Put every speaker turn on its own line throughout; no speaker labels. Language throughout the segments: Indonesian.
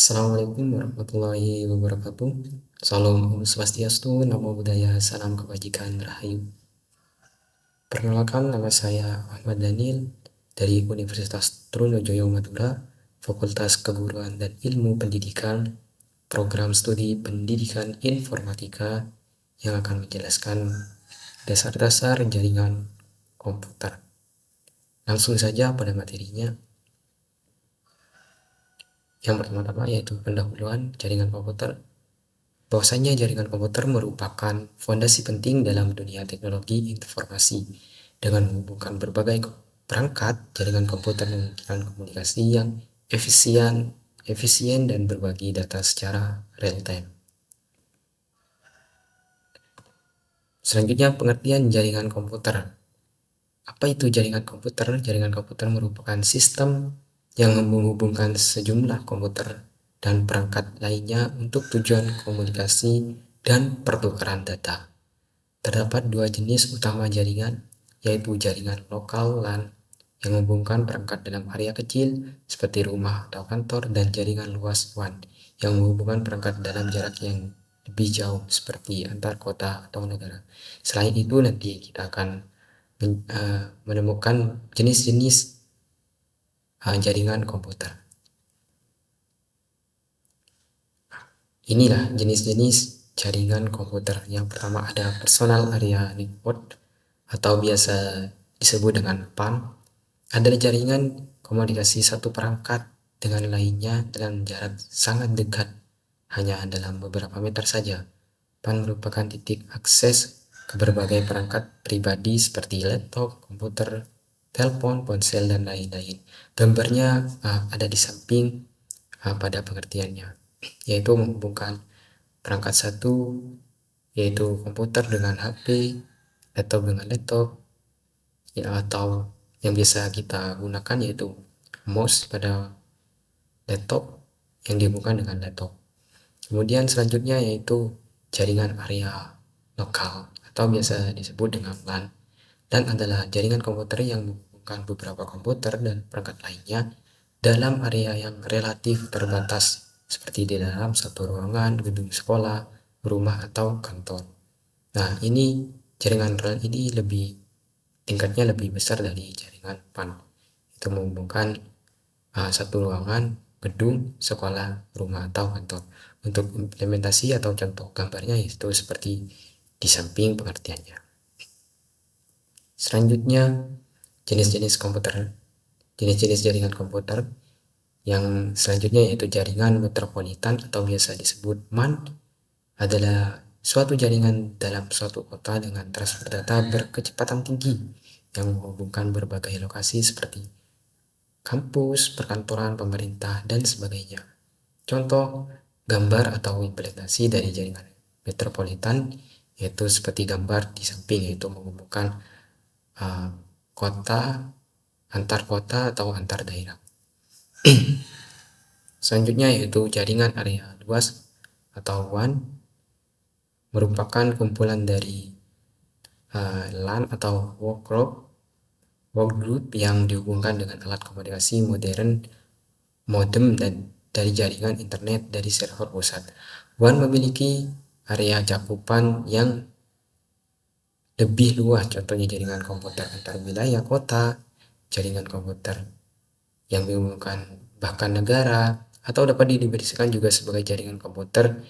Assalamualaikum warahmatullahi wabarakatuh. Salam Om Swastiastu, Namo Buddhaya, Salam Kebajikan, Rahayu. Perkenalkan, nama saya Ahmad Daniel dari Universitas Trunojoyo Madura, Fakultas Keguruan dan Ilmu Pendidikan, Program Studi Pendidikan Informatika yang akan menjelaskan dasar-dasar jaringan komputer. Langsung saja pada materinya. Yang pertama-tama yaitu pendahuluan jaringan komputer. Bahwasanya jaringan komputer merupakan fondasi penting dalam dunia teknologi informasi. Dengan menghubungkan berbagai perangkat, jaringan komputer memungkinkan komunikasi yang efisien dan berbagi data secara real time. Selanjutnya, pengertian jaringan komputer. Apa itu jaringan komputer? Jaringan komputer merupakan sistem yang menghubungkan sejumlah komputer dan perangkat lainnya untuk tujuan komunikasi dan pertukaran data. Terdapat dua jenis utama jaringan, yaitu jaringan lokal LAN yang menghubungkan perangkat dalam area kecil seperti rumah atau kantor, dan jaringan luas WAN yang menghubungkan perangkat dalam jarak yang lebih jauh seperti antar kota atau negara. Selain itu, nanti kita akan menemukan jenis-jenis jaringan komputer. Inilah jenis-jenis jaringan komputer. Yang pertama ada Personal Area Network atau biasa disebut dengan PAN. Adalah jaringan komunikasi satu perangkat dengan lainnya dalam jarak sangat dekat, hanya dalam beberapa meter saja. PAN merupakan titik akses ke berbagai perangkat pribadi seperti laptop, komputer, telepon, ponsel, dan lain-lain. Gambarnya ada di samping pada pengertiannya, yaitu menghubungkan perangkat satu, yaitu komputer dengan HP, laptop dengan laptop, ya, atau yang biasa kita gunakan yaitu mouse pada laptop yang dihubungkan dengan laptop. Kemudian selanjutnya yaitu jaringan area lokal atau biasa disebut dengan LAN. LAN adalah jaringan komputer yang menghubungkan beberapa komputer dan perangkat lainnya dalam area yang relatif terbatas, seperti di dalam satu ruangan, gedung sekolah, rumah, atau kantor. Nah, ini jaringan LAN ini tingkatnya lebih besar dari jaringan PAN. Itu menghubungkan satu ruangan, gedung, sekolah, rumah, atau kantor. Untuk implementasi atau contoh gambarnya itu seperti di samping pengertiannya. Selanjutnya, jenis-jenis jaringan komputer. Yang selanjutnya yaitu jaringan metropolitan atau biasa disebut MAN, adalah suatu jaringan dalam suatu kota dengan transfer data berkecepatan tinggi yang menghubungkan berbagai lokasi seperti kampus, perkantoran, pemerintah, dan sebagainya. Contoh gambar atau implementasi dari jaringan metropolitan yaitu seperti gambar di samping, yaitu menghubungkan kota, antar kota atau antar daerah. Selanjutnya yaitu jaringan area luas atau WAN, merupakan kumpulan dari LAN atau workgroup yang dihubungkan dengan alat komunikasi modern, modem, dan dari jaringan internet dari server pusat. WAN memiliki area cakupan yang lebih luas, contohnya jaringan komputer antar wilayah kota, jaringan komputer yang menghubungkan bahkan negara, atau dapat didefinisikan juga sebagai jaringan komputer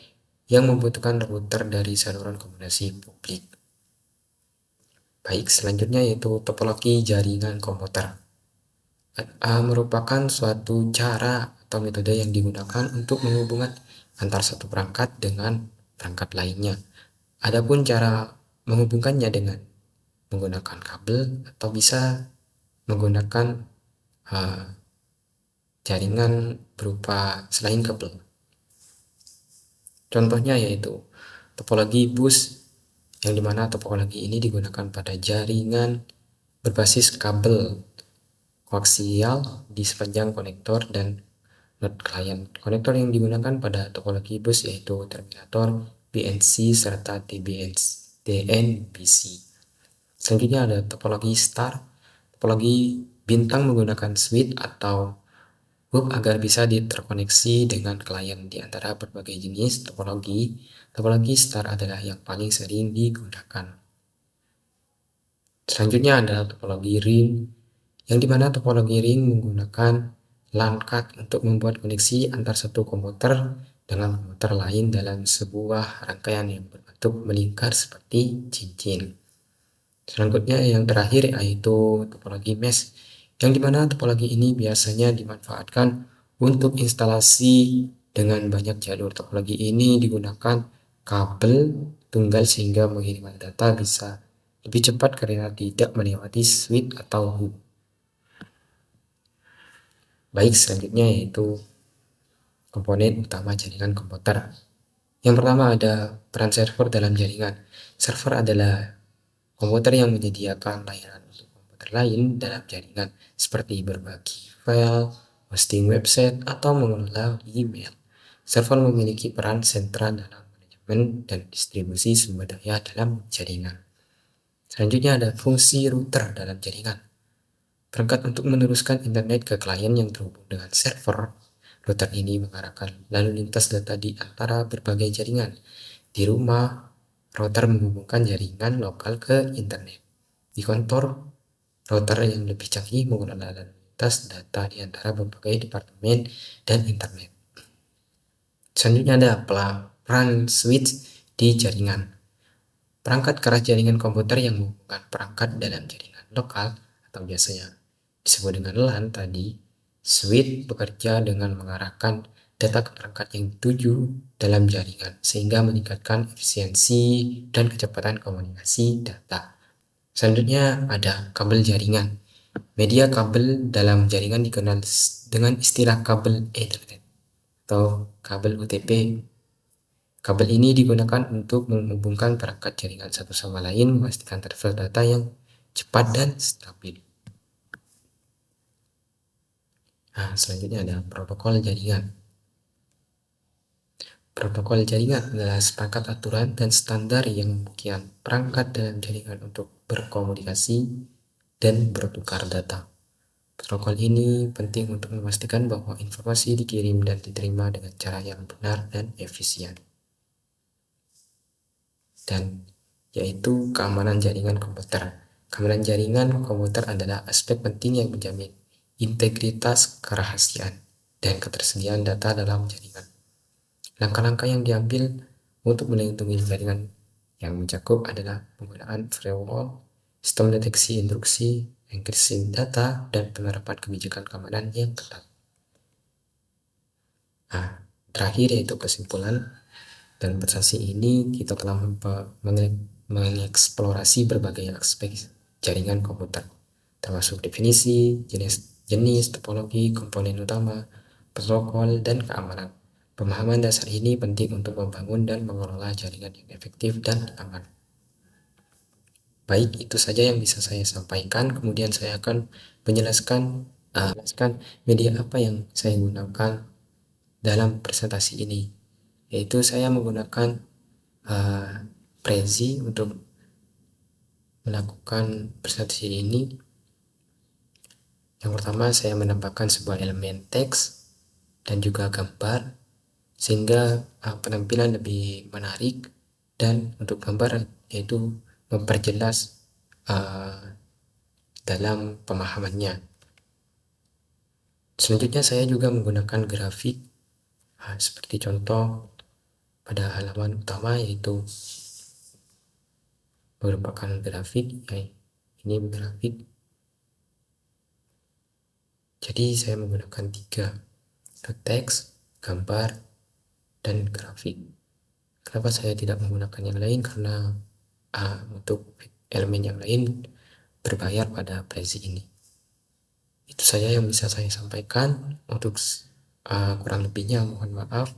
yang membutuhkan router dari saluran komunikasi publik. Baik, selanjutnya yaitu topologi jaringan komputer. Merupakan suatu cara atau metode yang digunakan untuk menghubungkan antar satu perangkat dengan perangkat lainnya. Adapun cara menghubungkannya dengan menggunakan kabel atau bisa menggunakan jaringan berupa selain kabel. Contohnya yaitu topologi bus, yang dimana topologi ini digunakan pada jaringan berbasis kabel koaksial di sepanjang konektor dan node klien. Konektor yang digunakan pada topologi bus yaitu terminator, BNC, serta DNBC. Selanjutnya ada topologi star. Topologi bintang menggunakan switch atau hub agar bisa terkoneksi dengan klien di antara berbagai jenis topologi. Topologi star adalah yang paling sering digunakan. Selanjutnya adalah topologi ring, yang dimana topologi ring menggunakan LAN card untuk membuat koneksi antar satu komputer dengan komputer lain dalam sebuah rangkaian yang berbentuk melingkar seperti cincin. Selanjutnya yang terakhir yaitu topologi mesh, yang dimana topologi ini biasanya dimanfaatkan untuk instalasi dengan banyak jalur. Topologi ini digunakan kabel tunggal sehingga pengiriman data bisa lebih cepat karena tidak melewati switch atau hub. Baik, selanjutnya yaitu komponen utama jaringan komputer. Yang pertama ada peran server dalam jaringan. Server adalah komputer yang menyediakan layanan untuk komputer lain dalam jaringan, seperti berbagi file, hosting website, atau mengelola email. Server memiliki peran sentral dalam manajemen dan distribusi sumber daya dalam jaringan. Selanjutnya ada fungsi router dalam jaringan. Perangkat untuk meneruskan internet ke klien yang terhubung dengan server. Router ini mengarahkan lalu lintas data di antara berbagai jaringan. Di rumah, router menghubungkan jaringan lokal ke internet. Di kantor, router yang lebih canggih mengelola lalu lintas data di antara berbagai departemen dan internet. Selanjutnya ada peran switch di jaringan. Perangkat keras jaringan komputer yang menghubungkan perangkat dalam jaringan lokal atau biasanya disebut dengan LAN tadi. Switch bekerja dengan mengarahkan data ke perangkat yang dituju dalam jaringan sehingga meningkatkan efisiensi dan kecepatan komunikasi data. Selanjutnya ada kabel jaringan. Media kabel dalam jaringan dikenal dengan istilah kabel Ethernet atau kabel UTP. Kabel ini digunakan untuk menghubungkan perangkat jaringan satu sama lain, memastikan transfer data yang cepat dan stabil. Nah, selanjutnya ada protokol jaringan. Protokol jaringan adalah seperangkat aturan dan standar yang memungkinkan perangkat dalam jaringan untuk berkomunikasi dan bertukar data. Protokol ini penting untuk memastikan bahwa informasi dikirim dan diterima dengan cara yang benar dan efisien. Dan yaitu keamanan jaringan komputer. Keamanan jaringan komputer adalah aspek penting yang menjamin integritas, kerahasiaan, dan ketersediaan data dalam jaringan. Langkah-langkah yang diambil untuk melindungi jaringan yang mencakup adalah penggunaan firewall, sistem deteksi intrusi, enkripsi data, dan penerapan kebijakan keamanan yang ketat. Nah, terakhir yaitu kesimpulan. Dan presentasi ini kita telah mengeksplorasi berbagai aspek jaringan komputer, termasuk definisi, jenis topologi, komponen utama, protokol, dan keamanan. Pemahaman dasar ini penting untuk membangun dan mengelola jaringan yang efektif dan aman. Baik, itu saja yang bisa saya sampaikan. Kemudian saya akan menjelaskan media apa yang saya gunakan dalam presentasi ini, yaitu saya menggunakan Prezi untuk melakukan presentasi ini. Yang pertama, saya menambahkan sebuah elemen teks dan juga gambar sehingga penampilan lebih menarik, dan untuk gambar yaitu memperjelas dalam pemahamannya. Selanjutnya saya juga menggunakan grafik seperti contoh pada halaman utama, yaitu merupakan grafik. Ini grafik. Jadi saya menggunakan 3, teks, gambar, dan grafik. Kenapa saya tidak menggunakan yang lain? Karena untuk elemen yang lain berbayar pada Prezi ini. Itu saja yang bisa saya sampaikan. Untuk kurang lebihnya mohon maaf.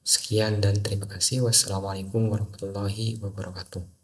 Sekian dan terima kasih. Wassalamualaikum warahmatullahi wabarakatuh.